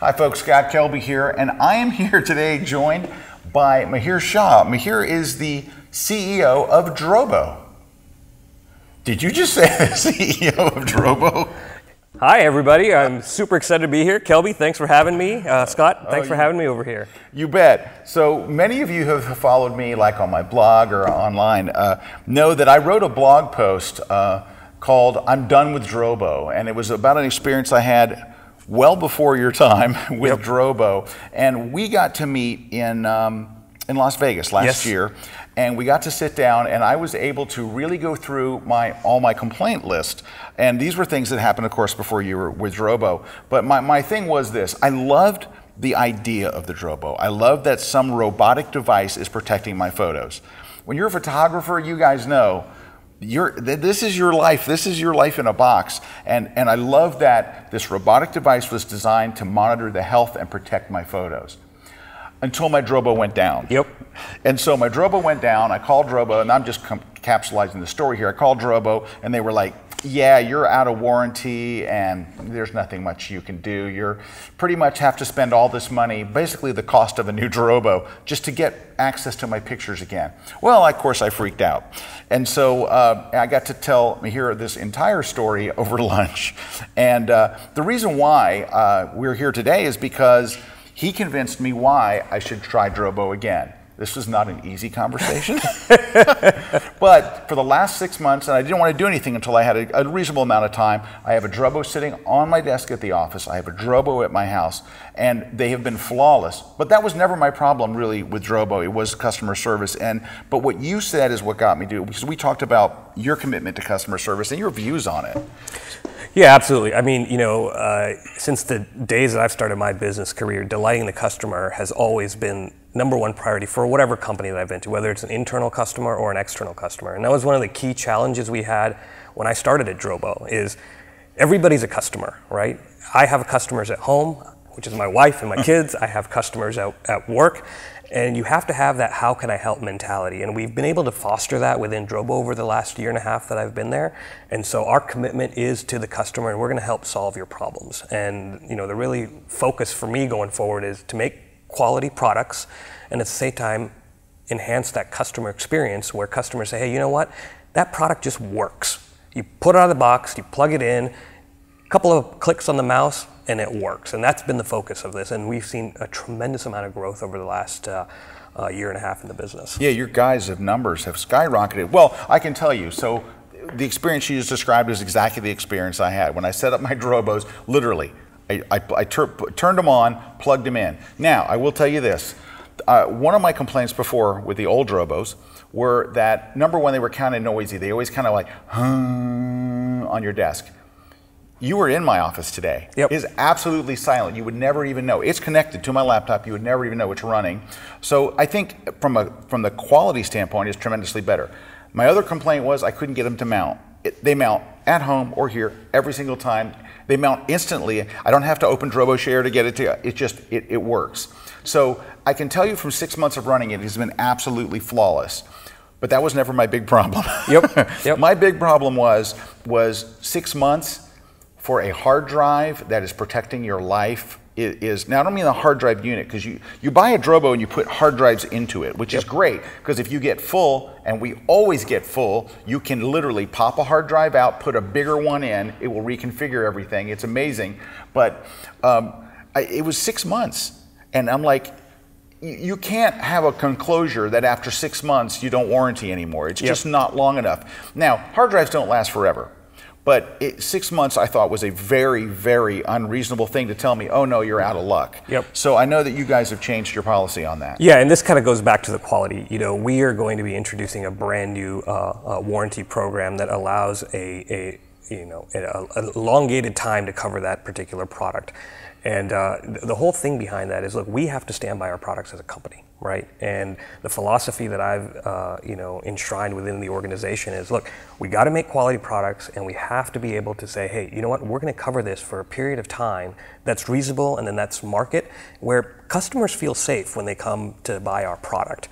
Hi folks, Scott Kelby here, and I am here today joined by Mihir Shah. Mihir is the CEO of Drobo. Did you just say the CEO of Drobo? Hi everybody, I'm super excited to be here. Kelby, thanks for having me. Scott, thanks for having me over here. You bet. So many of you who have followed me like on my blog or online know that I wrote a blog post called I'm Done with Drobo, and it was about an experience I had well before your time with Drobo, and we got to meet in Las Vegas last year, and we got to sit down, and I was able to really go through all my complaint list, and these were things that happened, of course, before you were with Drobo. But my thing was this: I loved the idea of the Drobo. I loved that some robotic device is protecting my photos. When you're a photographer, you guys know. This is your life. This is your life in a box. And I love that this robotic device was designed to monitor the health and protect my photos. Until my Drobo went down. Yep. And so my Drobo went down. I called Drobo, and I'm just capsulizing the story here. I called Drobo, and they were like, yeah, you're out of warranty, and there's nothing much you can do. You're pretty much have to spend all this money, basically the cost of a new Drobo, just to get access to my pictures again. Well, of course, I freaked out. And so I got to tell Mihir this entire story over lunch. And the reason why we're here today is because he convinced me why I should try Drobo again. This was not an easy conversation. But for the last 6 months, and I didn't want to do anything until I had a reasonable amount of time, I have a Drobo sitting on my desk at the office. I have a Drobo at my house, and they have been flawless. But that was never my problem, really, with Drobo. It was customer service. But what you said is what got me to it, because we talked about your commitment to customer service and your views on it. Yeah, absolutely. I mean, since the days that I've started my business career, delighting the customer has always been #1 priority for whatever company that I've been to, whether it's an internal customer or an external customer. And that was one of the key challenges we had when I started at Drobo, is everybody's a customer, right? I have customers at home, which is my wife and my kids. I have customers at work. And you have to have that how can I help mentality. And we've been able to foster that within Drobo over the last 1.5 years that I've been there. And so our commitment is to the customer, and we're going to help solve your problems. And the really focus for me going forward is to make quality products, and at the same time enhance that customer experience where customers say, hey, you know what? That product just works. You put it out of the box, you plug it in, a couple of clicks on the mouse, and it works. And that's been the focus of this. And we've seen a tremendous amount of growth over the last 1.5 years in the business. Yeah, your guys' numbers have skyrocketed. Well, I can tell you, so the experience you just described is exactly the experience I had. When I set up my Drobos, literally, I turned them on, plugged them in. Now, I will tell you this. One of my complaints before with the old Drobos were that, #1, they were kind of noisy. They always kind of like, on your desk. You were in my office today. Yep. It is absolutely silent. You would never even know. It's connected to my laptop. You would never even know it's running. So I think from the quality standpoint, it's tremendously better. My other complaint was I couldn't get them to mount. They mount at home or here every single time. They mount instantly. I don't have to open Drobo Share to get it to you. It works. So I can tell you from 6 months of running it has been absolutely flawless. But that was never my big problem. Yep. My big problem was 6 months for a hard drive that is protecting your life. Now I don't mean the hard drive unit, because you buy a Drobo and you put hard drives into it, which is great, because if you get full, and we always get full, you can literally pop a hard drive out, put a bigger one in, it will reconfigure everything. It's amazing. But it was 6 months, and I'm like, you can't have a conclosure that after 6 months you don't warranty anymore. It's just not long enough. Now, hard drives don't last forever. But 6 months I thought was a very, very unreasonable thing to tell me, oh no, you're out of luck. So I know that you guys have changed your policy on that. Yeah, and this kind of goes back to the quality. We are going to be introducing a brand new warranty program that allows an elongated time to cover that particular product. And the whole thing behind that is, look, we have to stand by our products as a company, right? And the philosophy that I've enshrined within the organization is, look, we got to make quality products, and we have to be able to say, hey, you know what, we're going to cover this for a period of time that's reasonable, and then that's market, where customers feel safe when they come to buy our product.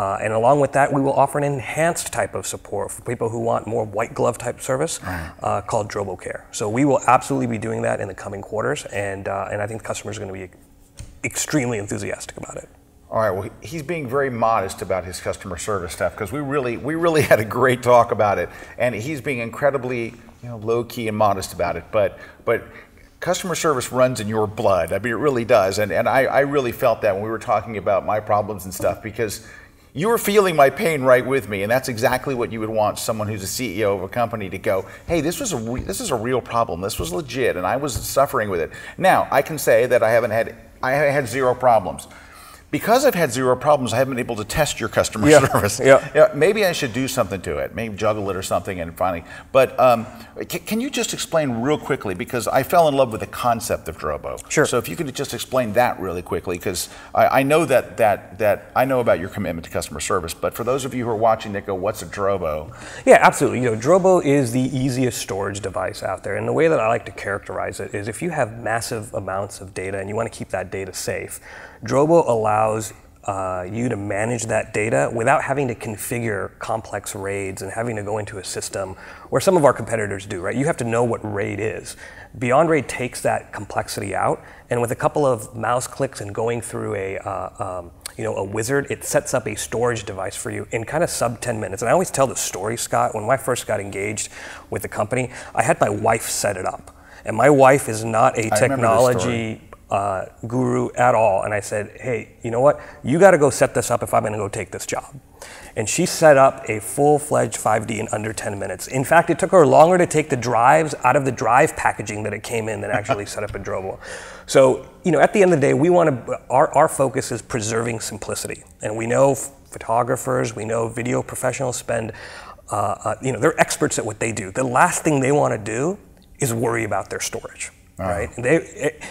And along with that, we will offer an enhanced type of support for people who want more white glove type service called Drobo Care. So we will absolutely be doing that in the coming quarters, and I think customers are going to be extremely enthusiastic about it. All right, well, he's being very modest about his customer service stuff because we really had a great talk about it, and he's being incredibly low key and modest about it. But customer service runs in your blood. I mean, it really does, and I really felt that when we were talking about my problems and stuff, because you were feeling my pain right with me, and that's exactly what you would want someone who's a CEO of a company to go, hey, this is a real problem. This was legit, and I was suffering with it. Now, I can say that I had zero problems. Because I've had zero problems, I haven't been able to test your customer service. Maybe I should do something to it, maybe juggle it or something, and finally. But can you just explain real quickly, because I fell in love with the concept of Drobo. Sure. So if you could just explain that really quickly, because I know that I know about your commitment to customer service, but for those of you who are watching that go, what's a Drobo? Yeah, absolutely. Drobo is the easiest storage device out there, and the way that I like to characterize it is if you have massive amounts of data and you want to keep that data safe, Drobo allows you to manage that data without having to configure complex RAIDs and having to go into a system where some of our competitors do, right? You have to know what RAID is. Beyond RAID takes that complexity out, and with a couple of mouse clicks and going through a wizard, it sets up a storage device for you in kind of sub 10 minutes. And I always tell the story, Scott, when I first got engaged with the company, I had my wife set it up. And my wife is not a technology guru at all, and I said, hey, you know what? You got to go set this up if I'm going to go take this job. And she set up a full-fledged 5D in under 10 minutes. In fact, it took her longer to take the drives out of the drive packaging that it came in than actually set up a Drobo. So, at the end of the day, we want to. Our focus is preserving simplicity, and we know photographers, we know video professionals spend. They're experts at what they do. The last thing they want to do is worry about their storage. Right.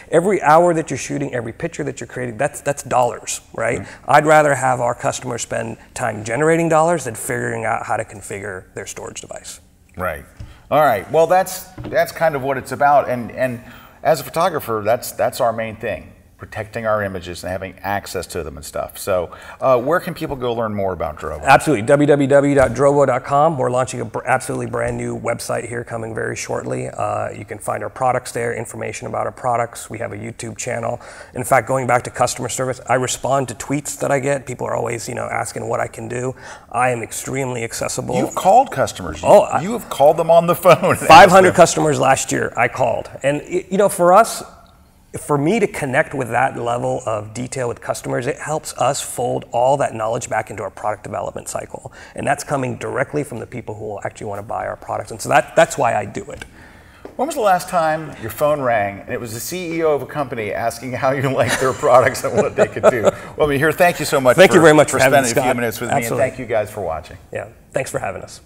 Every hour that you're shooting, every picture that you're creating, that's dollars, right? I'd rather have our customers spend time generating dollars than figuring out how to configure their storage device. Right. All right. Well, that's kind of what it's about, and as a photographer, that's our main thing. Protecting our images and having access to them and stuff. So where can people go learn more about Drobo? Absolutely, www.drobo.com. We're launching an absolutely brand new website here coming very shortly. You can find our products there, information about our products. We have a YouTube channel. In fact, going back to customer service, I respond to tweets that I get. People are always asking what I can do. I am extremely accessible. You've called customers. You have called them on the phone. 500 customers last year I called. And for me to connect with that level of detail with customers, it helps us fold all that knowledge back into our product development cycle. And that's coming directly from the people who will actually want to buy our products. And so that's why I do it. When was the last time your phone rang and it was the CEO of a company asking how you like their products and what they could do? Well, Mihir, thank you so much for spending a few minutes with me, and thank you guys for watching. Yeah, thanks for having us.